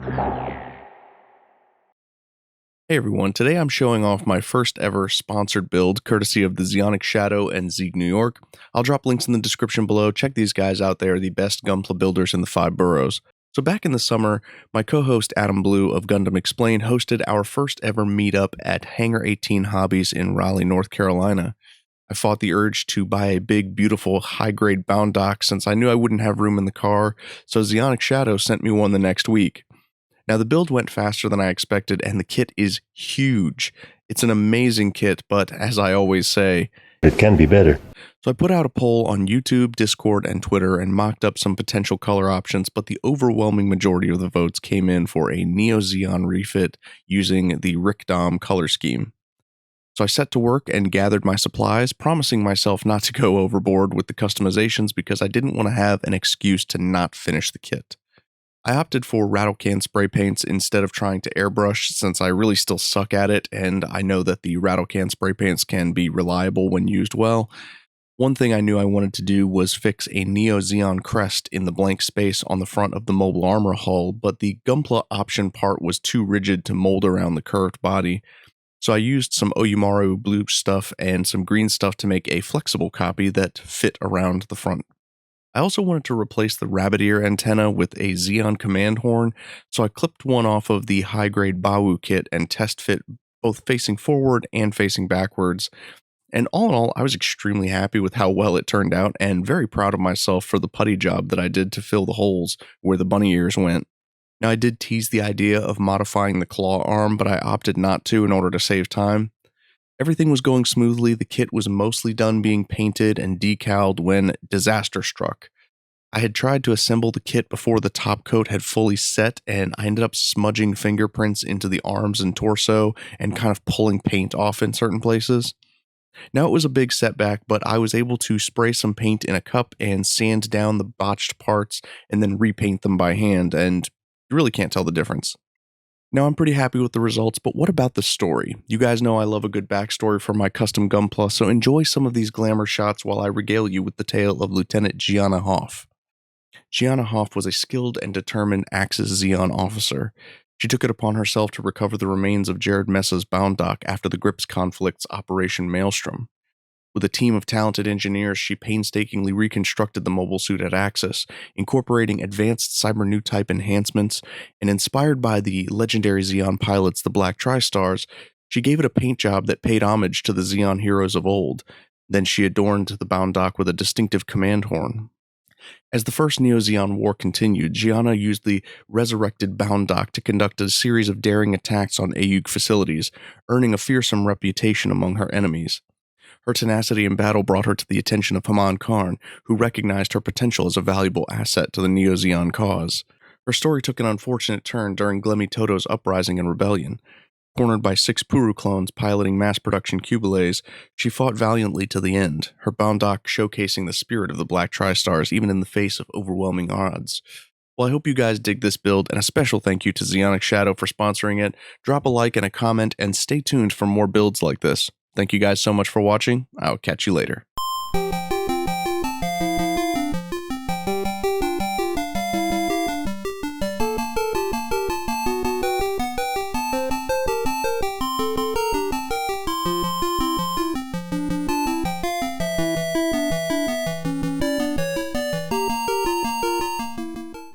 Hey everyone, today I'm showing off my first ever sponsored build courtesy of the Zeonic Shadow and Sieg Nu York. I'll drop links in the description below. Check these guys out, they are the best Gunpla builders in the 5 boroughs. So back in the summer, my co-host Adam Blue of Gundam Explained hosted our first ever meetup at Hangar 18 Hobbies in Raleigh, North Carolina. I fought the urge to buy a big, beautiful, high-grade Baund dock since I knew I wouldn't have room in the car, so Zeonic Shadow sent me one the next week. Now, the build went faster than I expected, and the kit is huge. It's an amazing kit, but as I always say, it can be better. So I put out a poll on YouTube, Discord, and Twitter and mocked up some potential color options, but the overwhelming majority of the votes came in for a Neo Zeon refit using the Rickdom color scheme. So I set to work and gathered my supplies, promising myself not to go overboard with the customizations because I didn't want to have an excuse to not finish the kit. I opted for rattle can spray paints instead of trying to airbrush since I really still suck at it, and I know that the rattle can spray paints can be reliable when used well. One thing I knew I wanted to do was fix a Neo Zeon Crest in the blank space on the front of the mobile armor hull, but the Gunpla option part was too rigid to mold around the curved body. So I used some Oyumaru blue stuff and some green stuff to make a flexible copy that fit around the front. I also wanted to replace the rabbit ear antenna with a Zeon command horn, so I clipped one off of the high-grade Bawu kit and test fit both facing forward and facing backwards. And all in all, I was extremely happy with how well it turned out and very proud of myself for the putty job that I did to fill the holes where the bunny ears went. Now, I did tease the idea of modifying the claw arm, but I opted not to in order to save time. Everything was going smoothly, the kit was mostly done being painted and decaled when disaster struck. I had tried to assemble the kit before the top coat had fully set, and I ended up smudging fingerprints into the arms and torso and kind of pulling paint off in certain places. Now it was a big setback, but I was able to spray some paint in a cup and sand down the botched parts and then repaint them by hand, and you really can't tell the difference. Now, I'm pretty happy with the results, but what about the story? You guys know I love a good backstory for my custom Gunpla, so enjoy some of these glamour shots while I regale you with the tale of Lieutenant Gianna Hoff. Gianna Hoff was a skilled and determined Axis Zeon officer. She took it upon herself to recover the remains of Jared Messa's Baund dock after the Grips conflict's Operation Maelstrom. With a team of talented engineers, she painstakingly reconstructed the mobile suit at Axis, incorporating advanced Cyber New Type enhancements, and inspired by the legendary Zeon pilots, the Black Tri-Stars, she gave it a paint job that paid homage to the Zeon heroes of old. Then she adorned the Baund dock with a distinctive command horn. As the first Neo-Zeon War continued, Gianna used the resurrected Baund dock to conduct a series of daring attacks on AUG facilities, earning a fearsome reputation among her enemies. Her tenacity in battle brought her to the attention of Haman Karn, who recognized her potential as a valuable asset to the Neo-Zeon cause. Her story took an unfortunate turn during Glemmy Toto's uprising and rebellion. Cornered by 6 Puru clones piloting mass-production Cubilays, she fought valiantly to the end, her Baund dock showcasing the spirit of the Black Tri-Stars even in the face of overwhelming odds. Well, I hope you guys dig this build, and a special thank you to Zeonic Shadow for sponsoring it. Drop a like and a comment, and stay tuned for more builds like this. Thank you guys so much for watching. I'll catch you later.